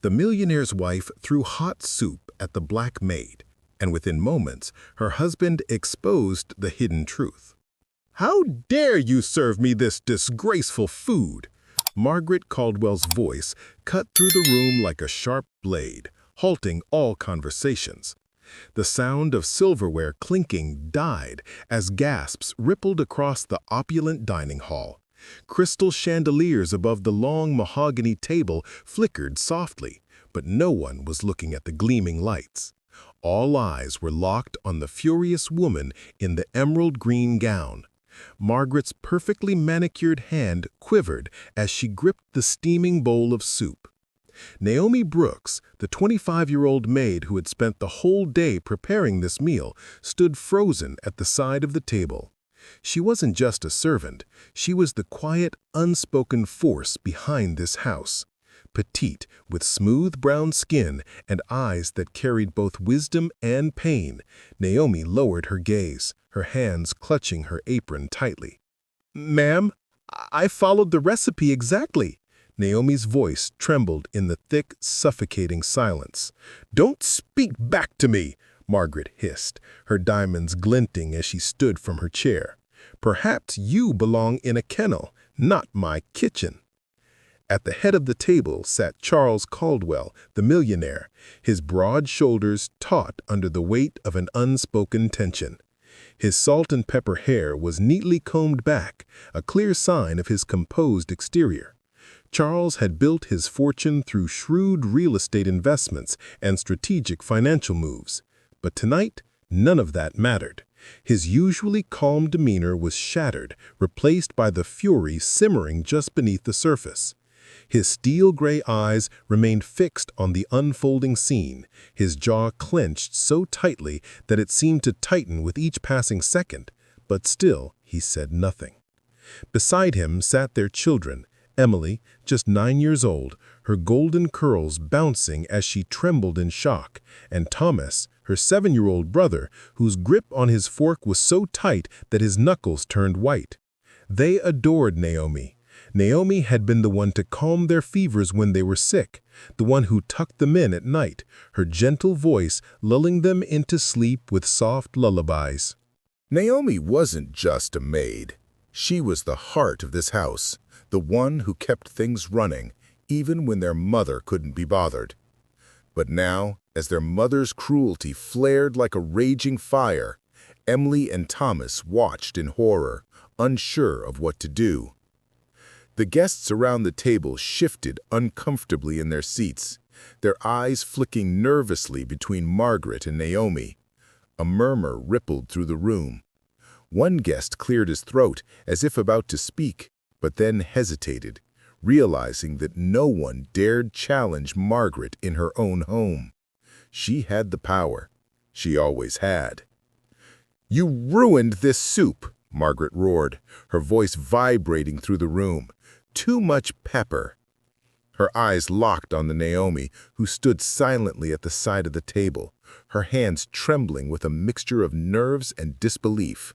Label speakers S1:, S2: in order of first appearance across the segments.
S1: The millionaire's wife threw hot soup at the black maid, and within moments, her husband exposed the hidden truth. "How dare you serve me this disgraceful food?" Margaret Caldwell's voice cut through the room like a sharp blade, halting all conversations. The sound of silverware clinking died as gasps rippled across the opulent dining hall. Crystal chandeliers above the long mahogany table flickered softly, but no one was looking at the gleaming lights. All eyes were locked on the furious woman in the emerald green gown. Margaret's perfectly manicured hand quivered as she gripped the steaming bowl of soup. Naomi Brooks, the 25-year-old maid who had spent the whole day preparing this meal, stood frozen at the side of the table. She wasn't just a servant, she was the quiet, unspoken force behind this house. Petite, with smooth brown skin and eyes that carried both wisdom and pain, Naomi lowered her gaze, her hands clutching her apron tightly. "Ma'am, I followed the recipe exactly." Naomi's voice trembled in the thick, suffocating silence. "Don't speak back to me," Margaret hissed, her diamonds glinting as she stood from her chair. "Perhaps you belong in a kennel, not my kitchen." At the head of the table sat Charles Caldwell, the millionaire, his broad shoulders taut under the weight of an unspoken tension. His salt and pepper hair was neatly combed back, a clear sign of his composed exterior. Charles had built his fortune through shrewd real estate investments and strategic financial moves. But tonight, none of that mattered. His usually calm demeanor was shattered, replaced by the fury simmering just beneath the surface. His steel-gray eyes remained fixed on the unfolding scene, his jaw clenched so tightly that it seemed to tighten with each passing second, but still he said nothing. Beside him sat their children, Emily, just 9 years old, her golden curls bouncing as she trembled in shock, and Thomas, her 7-year-old brother, whose grip on his fork was so tight that his knuckles turned white. They adored Naomi. Naomi had been the one to calm their fevers when they were sick, the one who tucked them in at night, her gentle voice lulling them into sleep with soft lullabies.
S2: Naomi wasn't just a maid. She was the heart of this house, the one who kept things running, even when their mother couldn't be bothered. But now, as their mother's cruelty flared like a raging fire, Emily and Thomas watched in horror, unsure of what to do. The guests around the table shifted uncomfortably in their seats, their eyes flicking nervously between Margaret and Naomi. A murmur rippled through the room. One guest cleared his throat as if about to speak, but then hesitated, realizing that no one dared challenge Margaret in her own home. She had the power. She always had. "You ruined this soup," Margaret roared, her voice vibrating through the room. "Too much pepper." Her eyes locked on the Naomi, who stood silently at the side of the table, her hands trembling with a mixture of nerves and disbelief.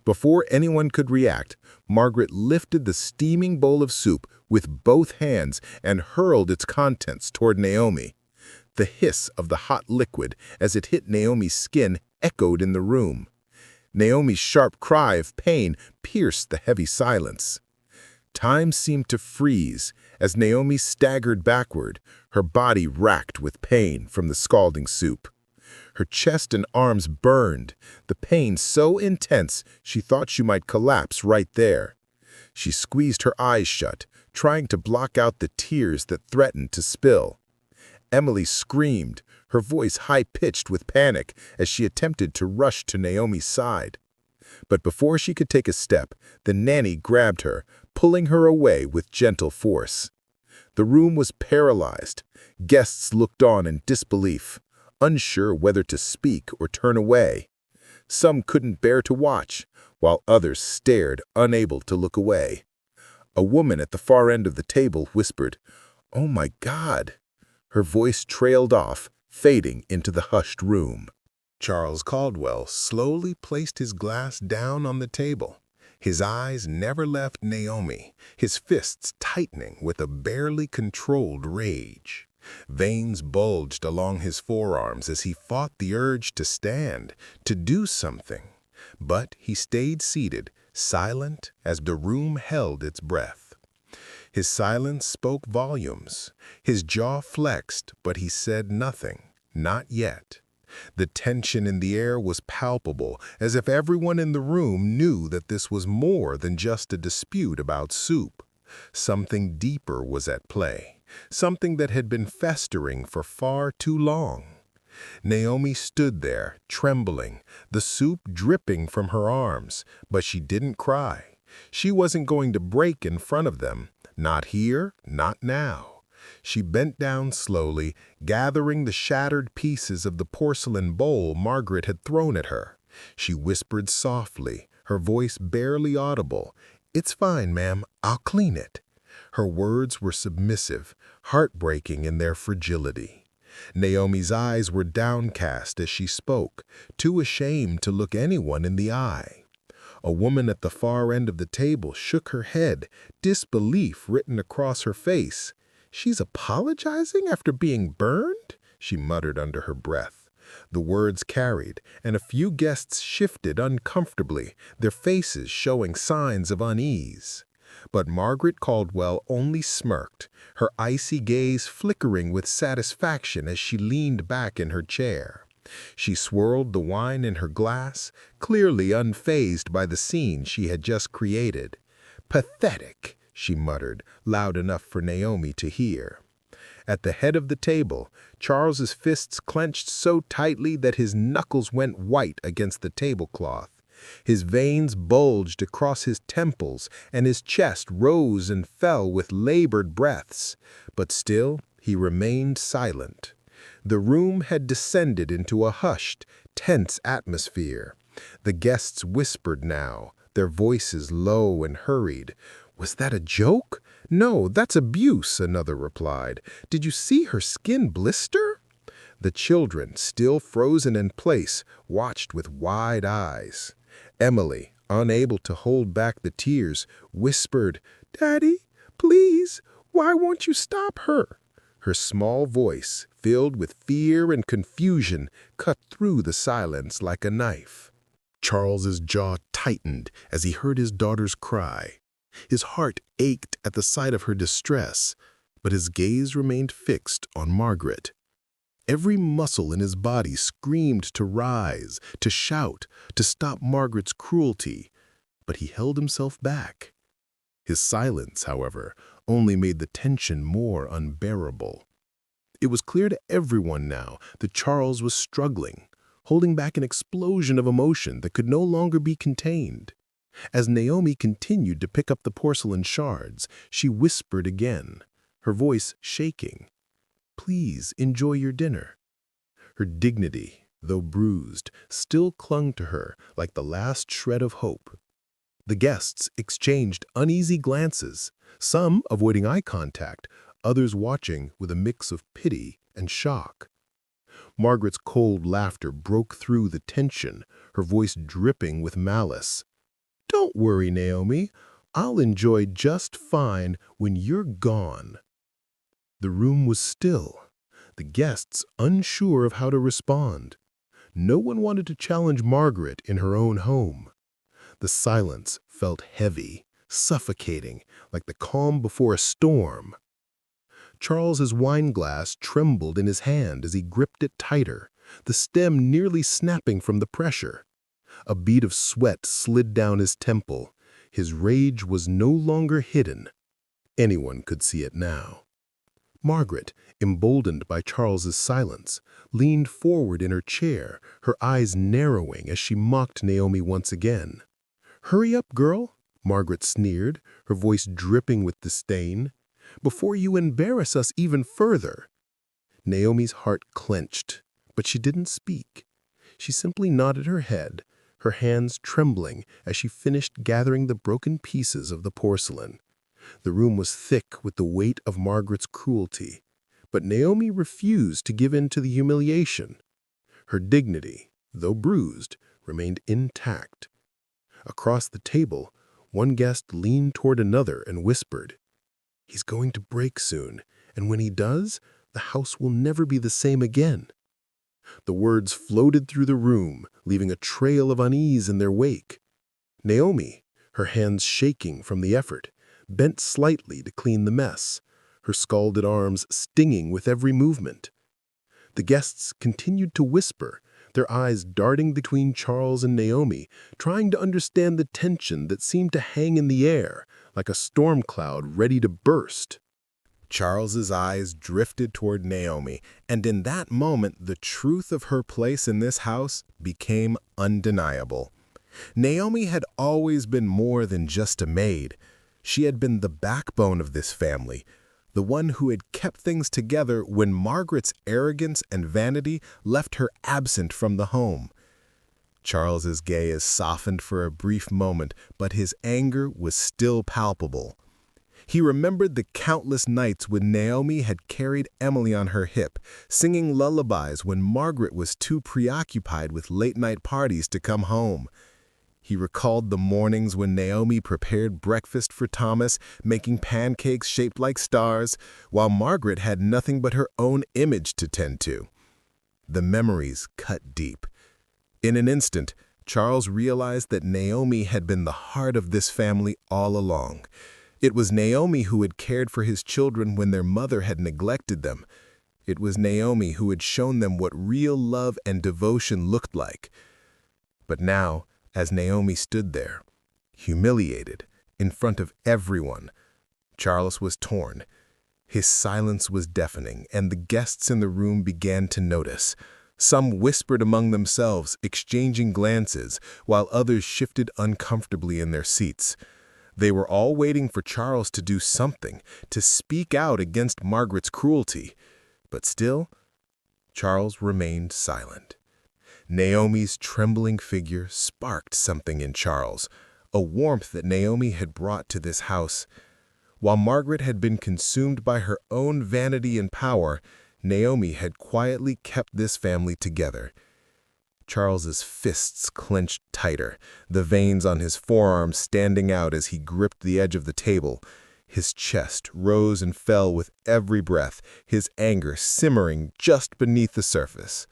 S2: Before anyone could react, Margaret lifted the steaming bowl of soup with both hands and hurled its contents toward Naomi. The hiss of the hot liquid as it hit Naomi's skin echoed in the room. Naomi's sharp cry of pain pierced the heavy silence. Time seemed to freeze as Naomi staggered backward, her body racked with pain from the scalding soup. Her chest and arms burned, the pain so intense she thought she might collapse right there. She squeezed her eyes shut, trying to block out the tears that threatened to spill. Emily screamed, her voice high-pitched with panic as she attempted to rush to Naomi's side. But before she could take a step, the nanny grabbed her, pulling her away with gentle force. The room was paralyzed. Guests looked on in disbelief, unsure whether to speak or turn away. Some couldn't bear to watch, while others stared, unable to look away. A woman at the far end of the table whispered, "Oh my God!" Her voice trailed off, fading into the hushed room.
S1: Charles Caldwell slowly placed his glass down on the table. His eyes never left Naomi, his fists tightening with a barely controlled rage. Veins bulged along his forearms as he fought the urge to stand, to do something. But he stayed seated, silent as the room held its breath. His silence spoke volumes. His jaw flexed, but he said nothing. Not yet. The tension in the air was palpable, as if everyone in the room knew that this was more than just a dispute about soup. Something deeper was at play, something that had been festering for far too long. Naomi stood there, trembling, the soup dripping from her arms, but she didn't cry. She wasn't going to break in front of them, not here, not now. She bent down slowly, gathering the shattered pieces of the porcelain bowl Margaret had thrown at her. She whispered softly, her voice barely audible, "It's fine, ma'am, I'll clean it." Her words were submissive, heartbreaking in their fragility. Naomi's eyes were downcast as she spoke, too ashamed to look anyone in the eye. A woman at the far end of the table shook her head, disbelief written across her face. "She's apologizing after being burned?" she muttered under her breath. The words carried, and a few guests shifted uncomfortably, their faces showing signs of unease. But Margaret Caldwell only smirked, her icy gaze flickering with satisfaction as she leaned back in her chair. She swirled the wine in her glass, clearly unfazed by the scene she had just created. "Pathetic," she muttered, loud enough for Naomi to hear. At the head of the table, Charles's fists clenched so tightly that his knuckles went white against the tablecloth. His veins bulged across his temples, and his chest rose and fell with labored breaths. But still, he remained silent. The room had descended into a hushed, tense atmosphere. The guests whispered now, their voices low and hurried. "Was that a joke?" "No, that's abuse," another replied. "Did you see her skin blister?" The children, still frozen in place, watched with wide eyes. Emily, unable to hold back the tears, whispered, "Daddy, please, why won't you stop her?" Her small voice, filled with fear and confusion, cut through the silence like a knife. Charles's jaw tightened as he heard his daughter's cry. His heart ached at the sight of her distress, but his gaze remained fixed on Margaret. Every muscle in his body screamed to rise, to shout, to stop Margaret's cruelty, but he held himself back. His silence, however, only made the tension more unbearable. It was clear to everyone now that Charles was struggling, holding back an explosion of emotion that could no longer be contained. As Naomi continued to pick up the porcelain shards, she whispered again, her voice shaking, "Please enjoy your dinner." Her dignity, though bruised, still clung to her like the last shred of hope. The guests exchanged uneasy glances, some avoiding eye contact, others watching with a mix of pity and shock. Margaret's cold laughter broke through the tension, her voice dripping with malice. "Don't worry, Naomi. I'll enjoy just fine when you're gone." The room was still, the guests unsure of how to respond. No one wanted to challenge Margaret in her own home. The silence felt heavy, suffocating, like the calm before a storm. Charles's wineglass trembled in his hand as he gripped it tighter, the stem nearly snapping from the pressure. A bead of sweat slid down his temple. His rage was no longer hidden. Anyone could see it now. Margaret, emboldened by Charles's silence, leaned forward in her chair, her eyes narrowing as she mocked Naomi once again. "Hurry up, girl," Margaret sneered, her voice dripping with disdain, "before you embarrass us even further." Naomi's heart clenched, but she didn't speak. She simply nodded her head, her hands trembling as she finished gathering the broken pieces of the porcelain. The room was thick with the weight of Margaret's cruelty, but Naomi refused to give in to the humiliation. Her dignity, though bruised, remained intact. Across the table, one guest leaned toward another and whispered, "He's going to break soon, and when he does, the house will never be the same again." The words floated through the room, leaving a trail of unease in their wake. Naomi, her hands shaking from the effort, bent slightly to clean the mess, her scalded arms stinging with every movement. The guests continued to whisper, their eyes darting between Charles and Naomi, trying to understand the tension that seemed to hang in the air, like a storm cloud ready to burst. Charles's eyes drifted toward Naomi, and in that moment the truth of her place in this house became undeniable. Naomi had always been more than just a maid. She had been the backbone of this family, the one who had kept things together when Margaret's arrogance and vanity left her absent from the home. Charles's gaze softened for a brief moment, but his anger was still palpable. He remembered the countless nights when Naomi had carried Emily on her hip, singing lullabies when Margaret was too preoccupied with late-night parties to come home. He recalled the mornings when Naomi prepared breakfast for Thomas, making pancakes shaped like stars, while Margaret had nothing but her own image to tend to. The memories cut deep. In an instant, Charles realized that Naomi had been the heart of this family all along. It was Naomi who had cared for his children when their mother had neglected them. It was Naomi who had shown them what real love and devotion looked like. But now, as Naomi stood there, humiliated, in front of everyone, Charles was torn. His silence was deafening, and the guests in the room began to notice. Some whispered among themselves, exchanging glances, while others shifted uncomfortably in their seats. They were all waiting for Charles to do something, to speak out against Margaret's cruelty. But still, Charles remained silent. Naomi's trembling figure sparked something in Charles, a warmth that Naomi had brought to this house. While Margaret had been consumed by her own vanity and power, Naomi had quietly kept this family together. Charles's fists clenched tighter, the veins on his forearms standing out as he gripped the edge of the table. His chest rose and fell with every breath, his anger simmering just beneath the surface.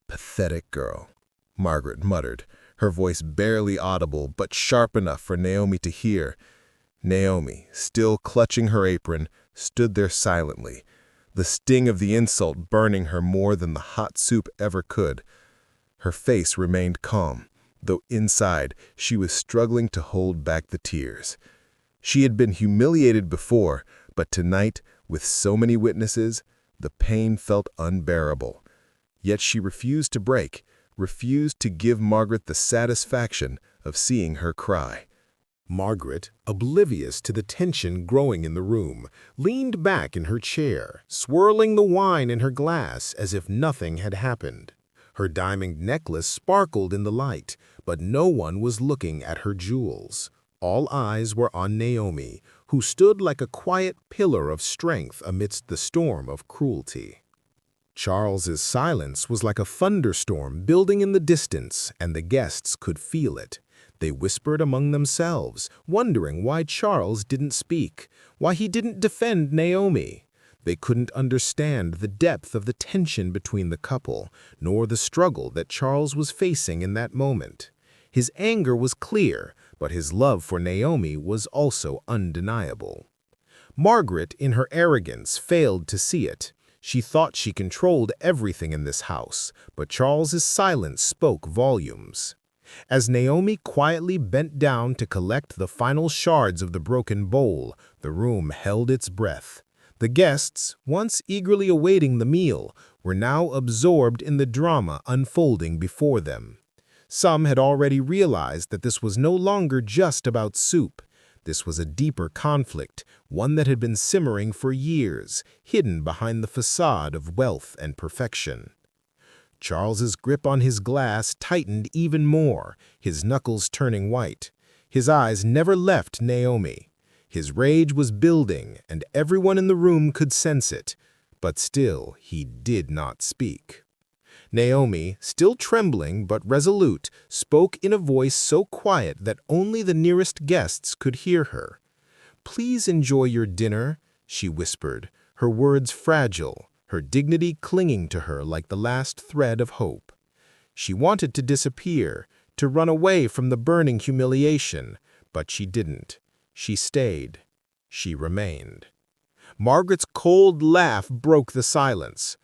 S1: "Pathetic girl," Margaret muttered, her voice barely audible but sharp enough for Naomi to hear. Naomi, still clutching her apron, stood there silently, the sting of the insult burning her more than the hot soup ever could. Her face remained calm, though inside she was struggling to hold back the tears. She had been humiliated before, but tonight, with so many witnesses, the pain felt unbearable. Yet she refused to break, refused to give Margaret the satisfaction of seeing her cry. Margaret, oblivious to the tension growing in the room, leaned back in her chair, swirling the wine in her glass as if nothing had happened. Her diamond necklace sparkled in the light, but no one was looking at her jewels. All eyes were on Naomi, who stood like a quiet pillar of strength amidst the storm of cruelty. Charles's silence was like a thunderstorm building in the distance, and the guests could feel it. They whispered among themselves, wondering why Charles didn't speak, why he didn't defend Naomi. They couldn't understand the depth of the tension between the couple, nor the struggle that Charles was facing in that moment. His anger was clear, but his love for Naomi was also undeniable. Margaret, in her arrogance, failed to see it. She thought she controlled everything in this house, but Charles's silence spoke volumes. As Naomi quietly bent down to collect the final shards of the broken bowl, the room held its breath. The guests, once eagerly awaiting the meal, were now absorbed in the drama unfolding before them. Some had already realized that this was no longer just about soup. This was a deeper conflict, one that had been simmering for years, hidden behind the facade of wealth and perfection. Charles's grip on his glass tightened even more, his knuckles turning white. His eyes never left Naomi. His rage was building, and everyone in the room could sense it, but still he did not speak. Naomi, still trembling but resolute, spoke in a voice so quiet that only the nearest guests could hear her. "Please enjoy your dinner," she whispered, her words fragile, her dignity clinging to her like the last thread of hope. She wanted to disappear, to run away from the burning humiliation, but she didn't. She stayed. She remained. Margaret's cold laugh broke the silence.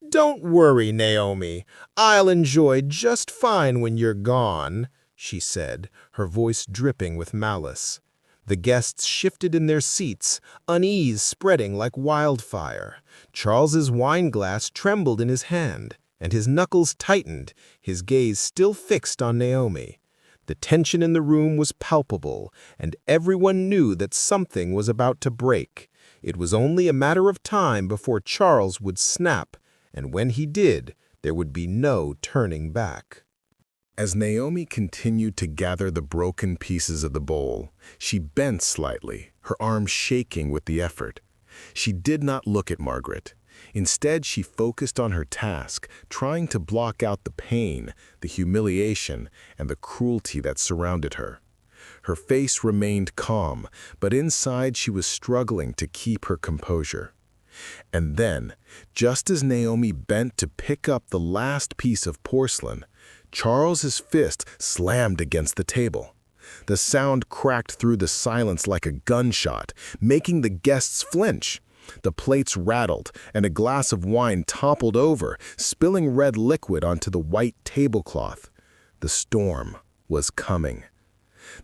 S1: "Don't worry, Naomi. I'll enjoy just fine when you're gone," she said, her voice dripping with malice. The guests shifted in their seats, unease spreading like wildfire. Charles's wineglass trembled in his hand, and his knuckles tightened, his gaze still fixed on Naomi. The tension in the room was palpable, and everyone knew that something was about to break. It was only a matter of time before Charles would snap, and when he did, there would be no turning back.
S2: As Naomi continued to gather the broken pieces of the bowl, she bent slightly, her arms shaking with the effort. She did not look at Margaret. Instead, she focused on her task, trying to block out the pain, the humiliation, and the cruelty that surrounded her. Her face remained calm, but inside she was struggling to keep her composure. And then, just as Naomi bent to pick up the last piece of porcelain, Charles's fist slammed against the table. The sound cracked through the silence like a gunshot, making the guests flinch. The plates rattled, and a glass of wine toppled over, spilling red liquid onto the white tablecloth. The storm was coming.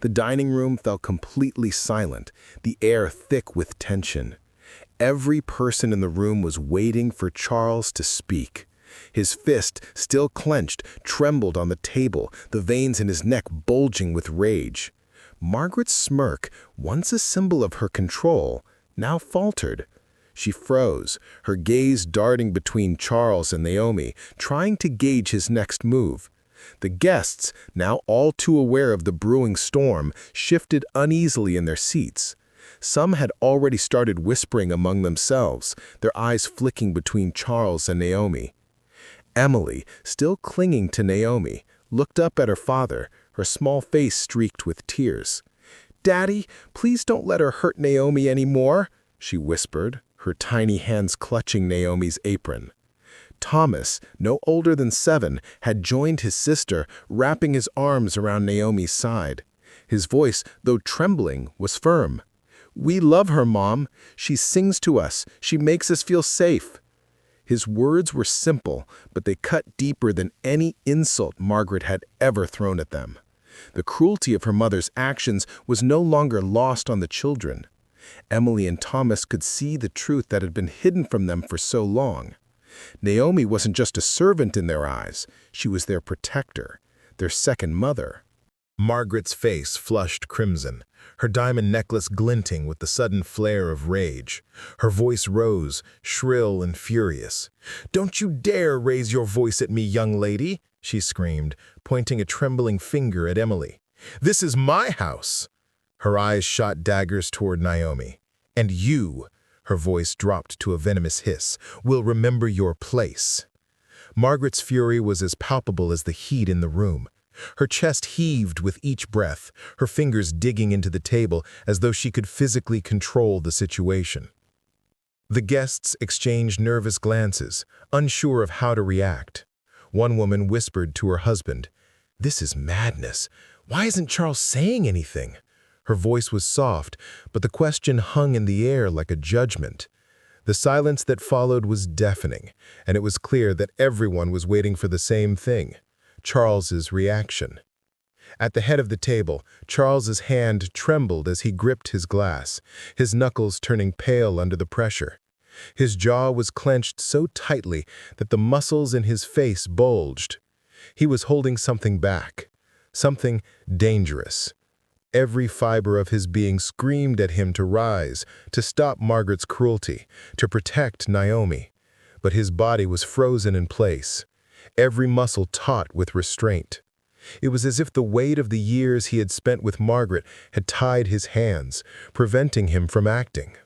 S2: The dining room felt completely silent, the air thick with tension. Every person in the room was waiting for Charles to speak. His fist, still clenched, trembled on the table, the veins in his neck bulging with rage. Margaret's smirk, once a symbol of her control, now faltered. She froze, her gaze darting between Charles and Naomi, trying to gauge his next move. The guests, now all too aware of the brewing storm, shifted uneasily in their seats. Some had already started whispering among themselves, their eyes flicking between Charles and Naomi. Emily, still clinging to Naomi, looked up at her father, her small face streaked with tears. "Daddy, please don't let her hurt Naomi anymore," she whispered, her tiny hands clutching Naomi's apron. Thomas, no older than 7, had joined his sister, wrapping his arms around Naomi's side. His voice, though trembling, was firm. "We love her, Mom. She sings to us. She makes us feel safe." His words were simple, but they cut deeper than any insult Margaret had ever thrown at them. The cruelty of her mother's actions was no longer lost on the children. Emily and Thomas could see the truth that had been hidden from them for so long. Naomi wasn't just a servant in their eyes, she was their protector, their second mother. Margaret's face flushed crimson, her diamond necklace glinting with the sudden flare of rage. Her voice rose, shrill and furious. "Don't you dare raise your voice at me, young lady," she screamed, pointing a trembling finger at Emily. "This is my house." Her eyes shot daggers toward Naomi. "And you," her voice dropped to a venomous hiss, "will remember your place." Margaret's fury was as palpable as the heat in the room. Her chest heaved with each breath, her fingers digging into the table as though she could physically control the situation. The guests exchanged nervous glances, unsure of how to react. One woman whispered to her husband, "This is madness. Why isn't Charles saying anything?" Her voice was soft, but the question hung in the air like a judgment. The silence that followed was deafening, and it was clear that everyone was waiting for the same thing. Charles's reaction. At the head of the table, Charles's hand trembled as he gripped his glass, his knuckles turning pale under the pressure. His jaw was clenched so tightly that the muscles in his face bulged. He was holding something back, something dangerous. Every fiber of his being screamed at him to rise, to stop Margaret's cruelty, to protect Naomi. But his body was frozen in place, every muscle taut with restraint. It was as if the weight of the years he had spent with Margaret had tied his hands, preventing him from acting.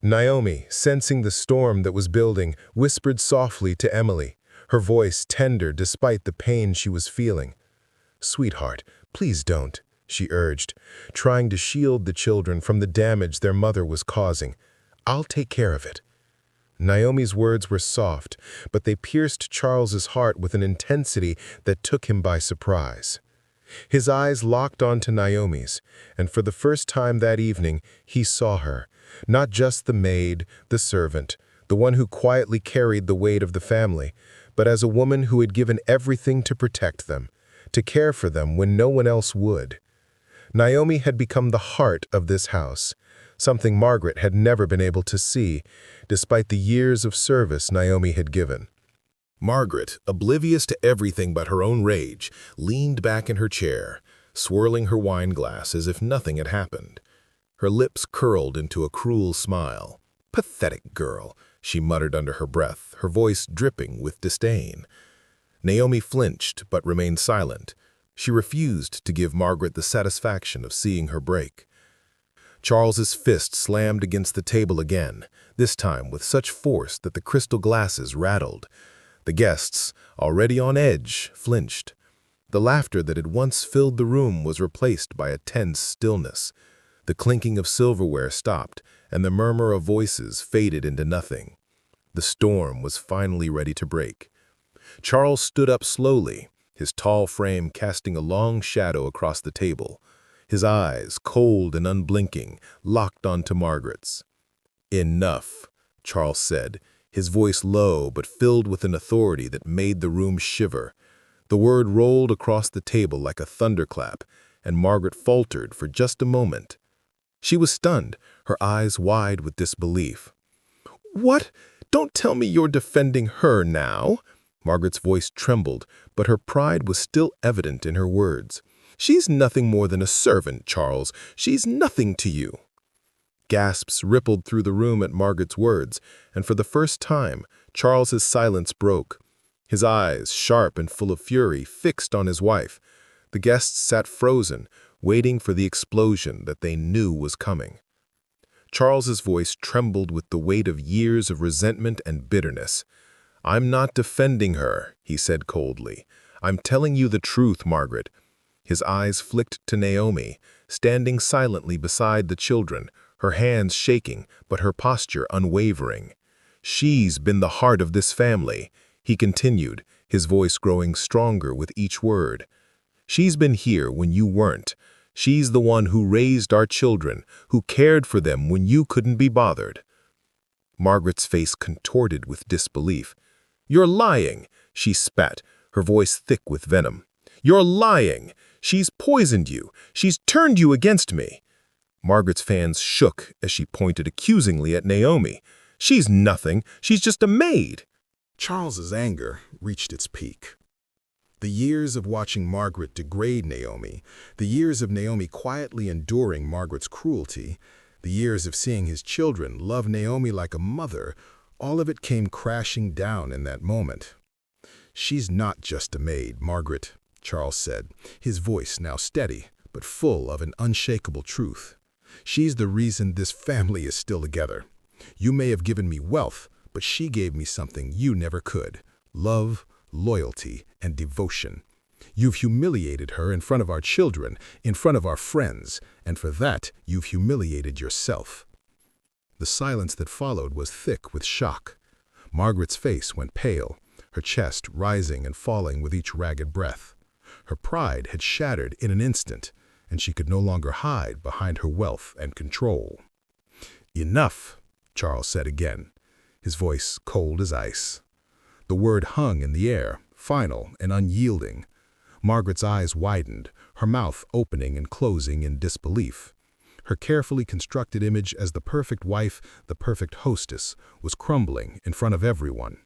S2: Naomi, sensing the storm that was building, whispered softly to Emily, her voice tender despite the pain she was feeling. "Sweetheart, please don't," she urged, trying to shield the children from the damage their mother was causing. "I'll take care of it."
S1: Naomi's words were soft, but they pierced Charles's heart with an intensity that took him by surprise. His eyes locked onto Naomi's, and for the first time that evening, he saw her, not just the maid, the servant, the one who quietly carried the weight of the family, but as a woman who had given everything to protect them, to care for them when no one else would. Naomi had become the heart of this house, something Margaret had never been able to see, despite the years of service Naomi had given. Margaret, oblivious to everything but her own rage, leaned back in her chair, swirling her wine glass as if nothing had happened. Her lips curled into a cruel smile. "Pathetic girl," she muttered under her breath, her voice dripping with disdain. Naomi flinched but remained silent. She refused to give Margaret the satisfaction of seeing her break. Charles's fist slammed against the table again, this time with such force that the crystal glasses rattled. The guests, already on edge, flinched. The laughter that had once filled the room was replaced by a tense stillness. The clinking of silverware stopped, and the murmur of voices faded into nothing. The storm was finally ready to break. Charles stood up slowly, his tall frame casting a long shadow across the table. His eyes, cold and unblinking, locked onto Margaret's. "Enough," Charles said, his voice low but filled with an authority that made the room shiver. The word rolled across the table like a thunderclap, and Margaret faltered for just a moment. She was stunned, her eyes wide with disbelief. "What? Don't tell me you're defending her now?" Margaret's voice trembled, but her pride was still evident in her words. "She's nothing more than a servant, Charles. She's nothing to you." Gasps rippled through the room at Margaret's words, and for the first time, Charles's silence broke. His eyes, sharp and full of fury, fixed on his wife. The guests sat frozen, waiting for the explosion that they knew was coming. Charles's voice trembled with the weight of years of resentment and bitterness. "I'm not defending her," he said coldly. "I'm telling you the truth, Margaret." His eyes flicked to Naomi, standing silently beside the children, her hands shaking, but her posture unwavering. "She's been the heart of this family," he continued, his voice growing stronger with each word. "She's been here when you weren't. She's the one who raised our children, who cared for them when you couldn't be bothered." Margaret's face contorted with disbelief. "You're lying," she spat, her voice thick with venom. "You're lying! She's poisoned you! She's turned you against me!" Margaret's fans shook as she pointed accusingly at Naomi. "She's nothing. She's just a maid."
S2: Charles's anger reached its peak. The years of watching Margaret degrade Naomi, the years of Naomi quietly enduring Margaret's cruelty, the years of seeing his children love Naomi like a mother, all of it came crashing down in that moment. "She's not just a maid, Margaret," Charles said, his voice now steady, but full of an unshakable truth. "She's the reason this family is still together. You may have given me wealth, but she gave me something you never could: love, loyalty, and devotion. You've humiliated her in front of our children, in front of our friends, and for that you've humiliated yourself." The silence that followed was thick with shock. Margaret's face went pale, her chest rising and falling with each ragged breath. Her pride had shattered in an instant, and she could no longer hide behind her wealth and control. "Enough," Charles said again, his voice cold as ice. The word hung in the air, final and unyielding. Margaret's eyes widened, her mouth opening and closing in disbelief. Her carefully constructed image as the perfect wife, the perfect hostess, was crumbling in front of everyone.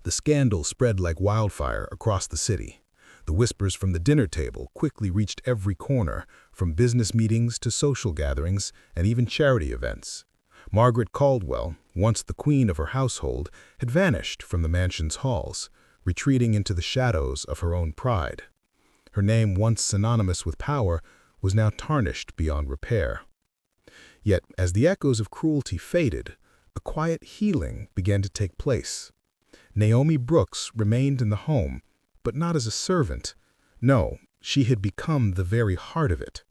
S2: The scandal spread like wildfire across the city. The whispers from the dinner table quickly reached every corner, from business meetings to social gatherings and even charity events. Margaret Caldwell, once the queen of her household, had vanished from the mansion's halls, retreating into the shadows of her own pride. Her name, once synonymous with power, was now tarnished beyond repair. Yet, as the echoes of cruelty faded, a quiet healing began to take place. Naomi Brooks remained in the home, but not as a servant. No, she had become the very heart of it.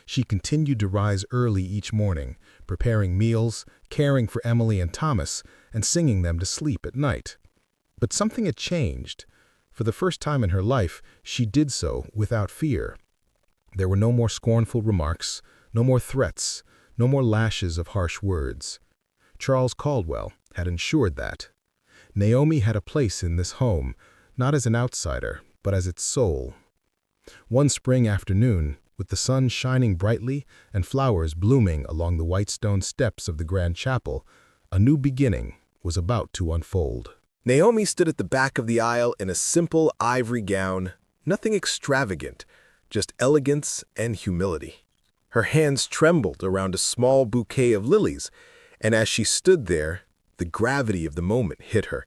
S1: She continued to rise early each morning, preparing meals, caring for Emily and Thomas, and singing them to sleep at night. But something had changed. For the first time in her life, she did so without fear. There were no more scornful remarks, no more threats, no more lashes of harsh words. Charles Caldwell had ensured that. Naomi had a place in this home, not as an outsider, but as its soul. One spring afternoon, with the sun shining brightly and flowers blooming along the white stone steps of the grand chapel, a new beginning was about to unfold.
S3: Naomi stood at the back of the aisle in a simple ivory gown, nothing extravagant, just elegance and humility. Her hands trembled around a small bouquet of lilies, and as she stood there, the gravity of the moment hit her.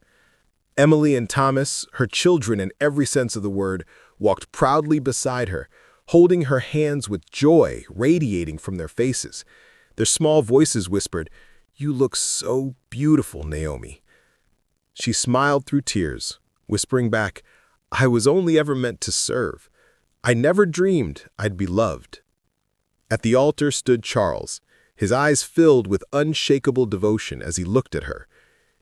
S3: Emily and Thomas, her children in every sense of the word, walked proudly beside her, holding her hands with joy radiating from their faces. Their small voices whispered, "You look so beautiful, Naomi." She smiled through tears, whispering back, "I was only ever meant to serve. I never dreamed I'd be loved." At the altar stood Charles, his eyes filled with unshakable devotion as he looked at her.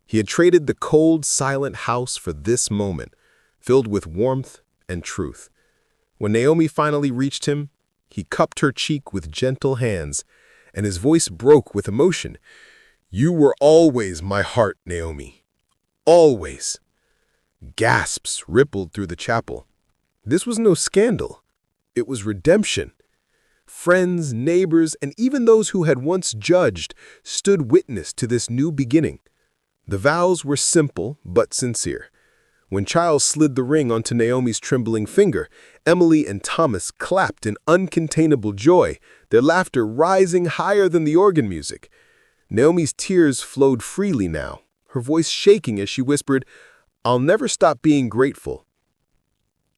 S3: He had traded the cold, silent house for this moment, filled with warmth and truth. When Naomi finally reached him, he cupped her cheek with gentle hands, and his voice broke with emotion. "You were always my heart, Naomi. Always." Gasps rippled through the chapel. This was no scandal. It was redemption. Friends, neighbors, and even those who had once judged stood witness to this new beginning. The vows were simple but sincere. When Charles slid the ring onto Naomi's trembling finger, Emily and Thomas clapped in uncontainable joy, their laughter rising higher than the organ music. Naomi's tears flowed freely now, her voice shaking as she whispered, "I'll never stop being grateful."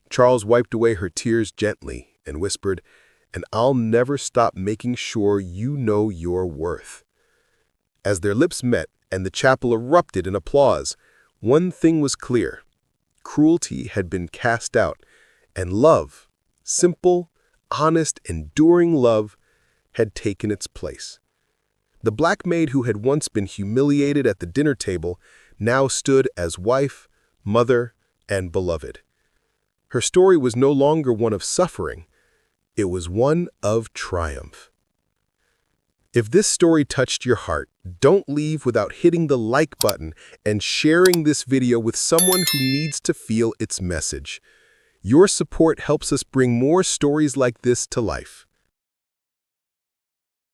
S3: Charles wiped away her tears gently and whispered, "And I'll never stop making sure you know your worth." As their lips met and the chapel erupted in applause, one thing was clear. Cruelty had been cast out, and love, simple, honest, enduring love, had taken its place. The black maid who had once been humiliated at the dinner table now stood as wife, mother, and beloved. Her story was no longer one of suffering. It was one of triumph. If this story touched your heart, don't leave without hitting the like button and sharing this video with someone who needs to feel its message. Your support helps us bring more stories like this to life.